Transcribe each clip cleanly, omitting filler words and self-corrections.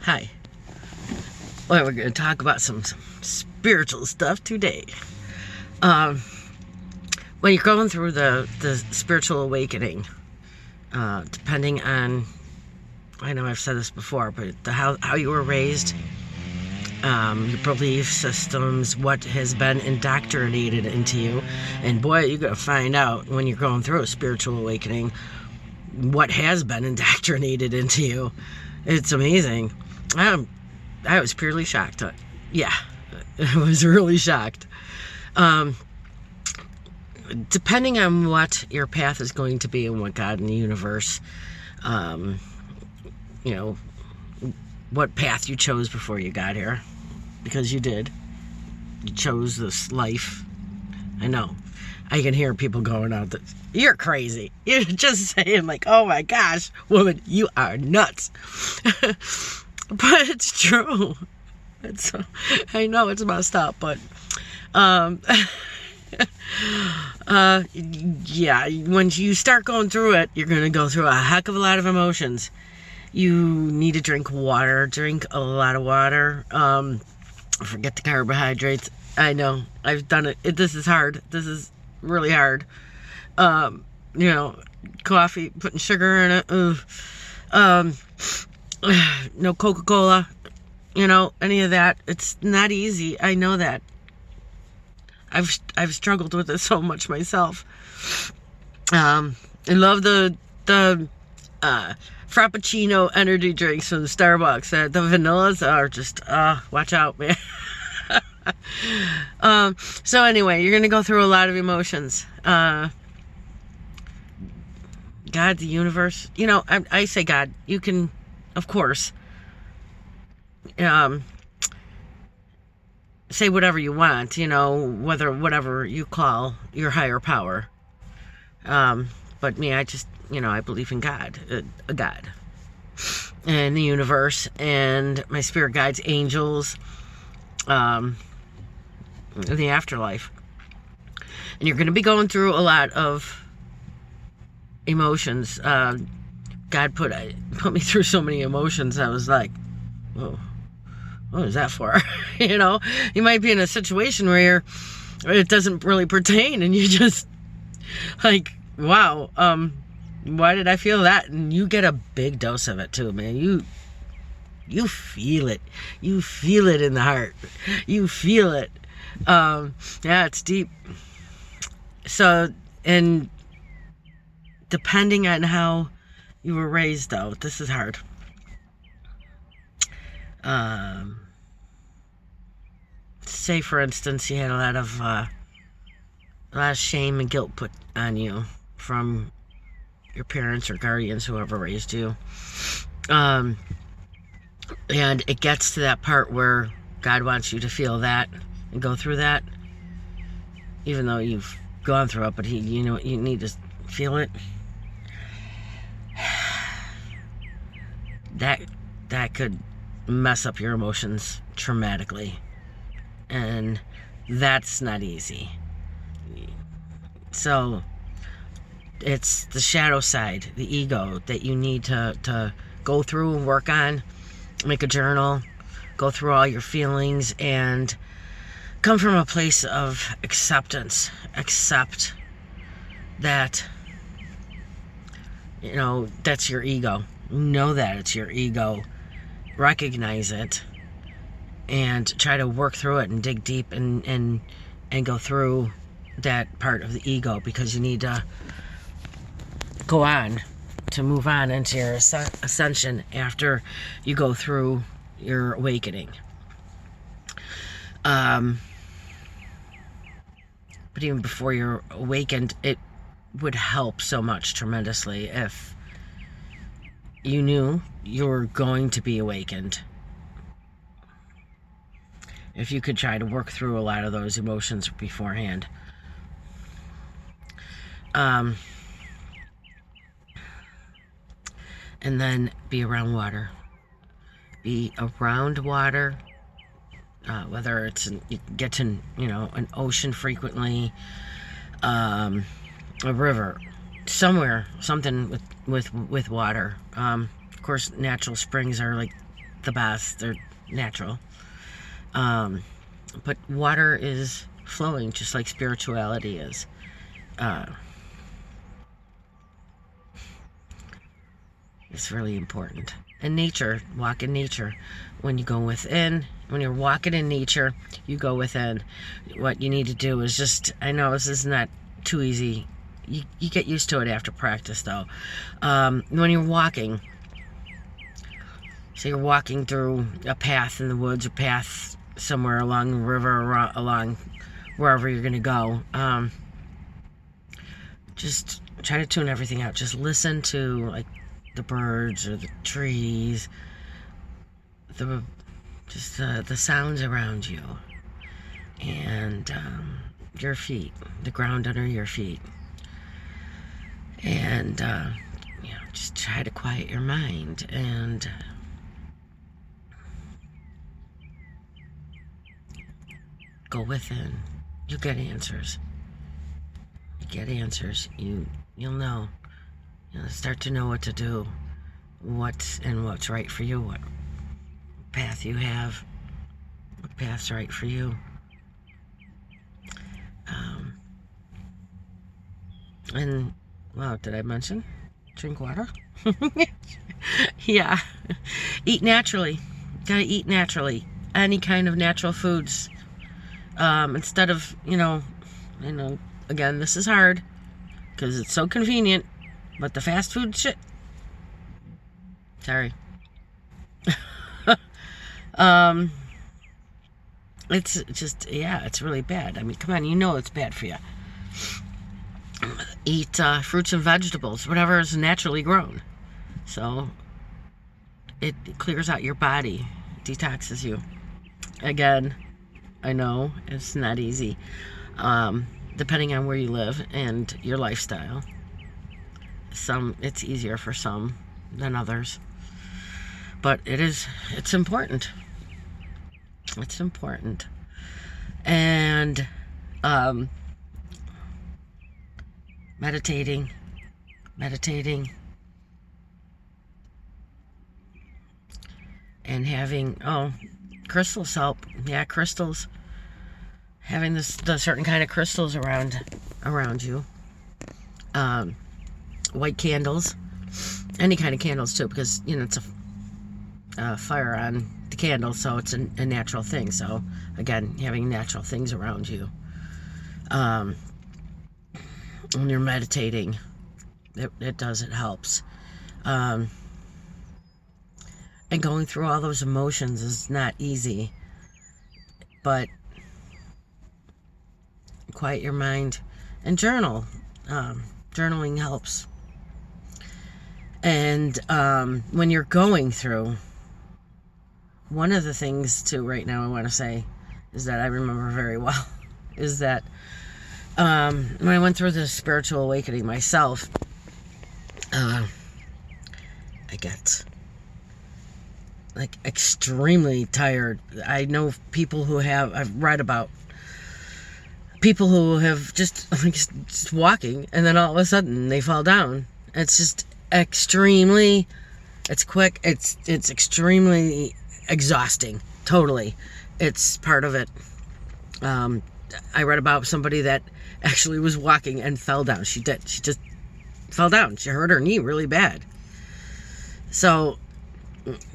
Hi. Well, we're going to talk about some spiritual stuff today. When you're going through the spiritual awakening, depending on, I know I've said this before, but how you were raised, your belief systems, what has been indoctrinated into you, and boy, you're going to find out when you're going through a spiritual awakening what has been indoctrinated into you. It's amazing. I was purely shocked. Yeah, I was really shocked. Depending on what your path is going to be and what God in the universe, what path you chose before you got here, because you did. You chose this life. I know. I can hear people going out that you're crazy. You're just saying like, oh my gosh, woman, you are nuts. But it's true. I know it's messed up, but yeah, when you start going through it, you're going to go through a heck of a lot of emotions. You need to drink water. Drink a lot of water. Forget the carbohydrates. I know. I've done it. This is hard. This is really hard. Coffee, putting sugar in it. No Coca-Cola. Any of that. It's not easy. I know that. I've struggled with it so much myself. I love the Frappuccino energy drinks from Starbucks. The vanillas are just, watch out, man. So anyway, you're going to go through a lot of emotions. God, the universe. I say God. You can, of course, say whatever you want, whatever you call your higher power. But me, I just, I believe in God, a God, and the universe, and my spirit guides, angels, in the afterlife. And you're going to be going through a lot of emotions. God put me through so many emotions. I was like, whoa. What is that for? You might be in a situation where it doesn't really pertain, and you just like, wow, why did I feel that? And you get a big dose of it too, man. You feel it. You feel it in the heart. You feel it. Yeah, it's deep. So, and depending on how you were raised, though, this is hard. Say for instance you had a lot of shame and guilt put on you from your parents or guardians, whoever raised you, and it gets to that part where God wants you to feel that and go through that, even though you've gone through it, but you need to feel it. That could mess up your emotions traumatically, and that's not easy. So it's the shadow side, the ego, that you need to go through and work on. Make a journal, go through all your feelings, and come from a place of acceptance. Accept that that's your ego. Know that it's your ego. Recognize it and try to work through it and dig deep and go through that part of the ego, because you need to go on to move on into your ascension after you go through your awakening. But even before you're awakened, it would help so much tremendously if you knew you were going to be awakened. If you could try to work through a lot of those emotions beforehand. And then be around water. Be around water. Whether it's you get to an ocean frequently, a river, somewhere, something with water. Of course, natural springs are like the best. They're natural. But water is flowing just like spirituality is. It's really important. And nature, walk in nature. When you go within, when you're walking in nature, you go within. What you need to do is just, I know this is not too easy. You get used to it after practice, though. When you're walking, so you're walking through a path in the woods, a path somewhere along the river, or along wherever you're going to go. Just try to tune everything out. Just listen to, like, the birds or the trees, the sounds around you, and your feet, the ground under your feet, and just try to quiet your mind and go within. You get answers. You get answers. You'll know. You'll start to know what to do, what's right for you, what path you have, what path's right for you. And, wow, did I mention? Drink water? Yeah. Eat naturally. Gotta eat naturally. Any kind of natural foods. Instead of, again, this is hard because it's so convenient. But the fast food shit. Sorry. It's just, it's really bad. I mean, come on, it's bad for you. Eat fruits and vegetables, whatever is naturally grown. So it clears out your body, detoxes you. Again, I know it's not easy, depending on where you live and your lifestyle. It's easier for some than others, but it's important. It's important. And meditating and having crystals help. Yeah, crystals, having the certain kind of crystals around you. White candles, any kind of candles too, because it's a fire on the candle, so it's a natural thing. So again, having natural things around you, when you're meditating, it helps. And going through all those emotions is not easy, but quiet your mind and journal. Journaling helps. And when you're going through, one of the things too right now I want to say is that I remember very well is that when I went through the spiritual awakening myself, I got like extremely tired. I know people I've read about people who have just walking and then all of a sudden they fall down. It's just it's quick, it's extremely exhausting. Totally. It's part of it. I read about somebody that actually was walking and fell down. She just fell down. She hurt her knee really bad. So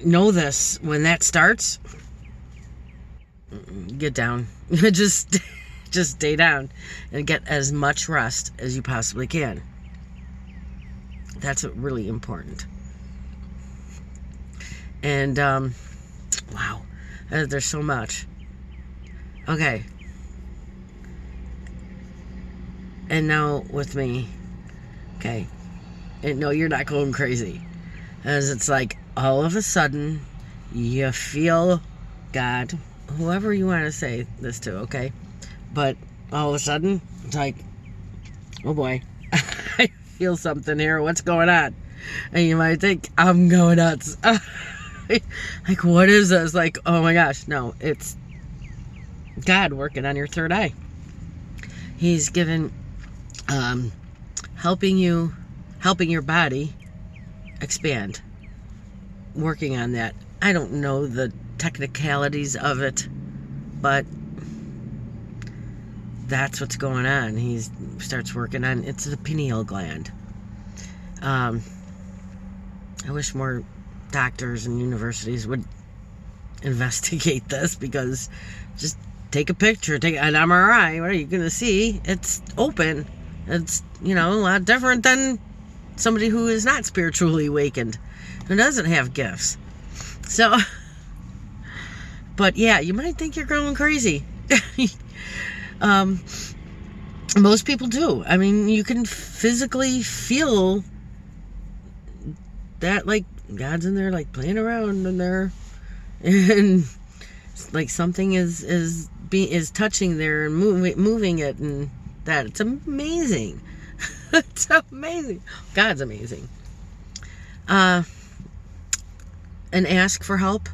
know this, when that starts, get down. just stay down and get as much rest as you possibly can. That's really important. And wow, there's so much. Okay. And now with me, okay, and no, you're not going crazy, as it's like all of a sudden you feel God, whoever you want to say this to, okay, but all of a sudden it's like, oh boy, I feel something here, what's going on? And you might think I'm going nuts. Like, what is this? Like, oh my gosh, no, it's God working on your third eye. He's given helping your body expand, working on that. I don't know the technicalities of it, but that's what's going on. He starts working on, it's the pineal gland. I wish more doctors and universities would investigate this, because just take a picture, take an MRI, what are you going to see? It's open. It's, a lot different than somebody who is not spiritually awakened, who doesn't have gifts. So, but yeah, you might think you're going crazy. Most people do. I mean, you can physically feel that, like, God's in there, like, playing around in there, and like something is touching there and moving it, and that it's amazing. It's amazing. God's amazing. And ask for help.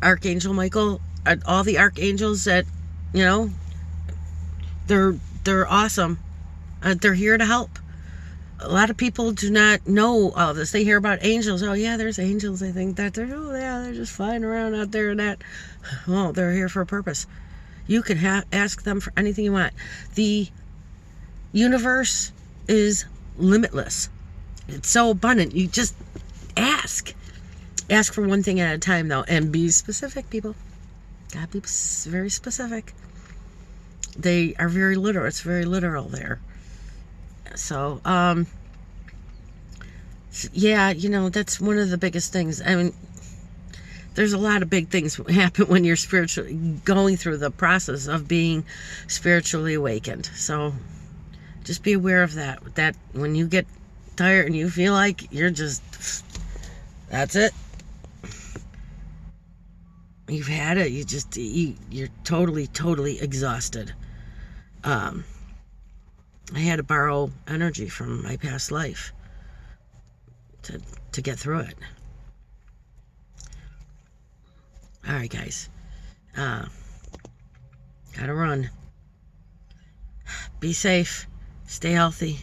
Archangel Michael, all the archangels that, they're awesome. They're here to help. A lot of people do not know all of this. They hear about angels. Oh yeah, there's angels. They think that they're just flying around out there and that. Well, they're here for a purpose. You can ask them for anything you want. The universe is limitless. It's so abundant. You just ask. Ask for one thing at a time, though, and be specific, people. Gotta be very specific. They are very literal. It's very literal there. So, yeah, that's one of the biggest things. I mean, there's a lot of big things happen when you're spiritually going through the process of being spiritually awakened. So, just be aware of that. That when you get tired and you feel like you're just, that's it. You've had it. You're totally exhausted. I had to borrow energy from my past life to get through it. All right, guys. Gotta run. Be safe. Stay healthy.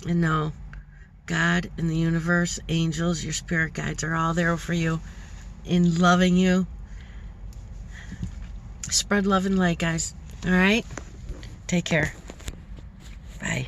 And know God and the universe, angels, your spirit guides are all there for you, in loving you. Spread love and light, guys. All right? Take care. Bye.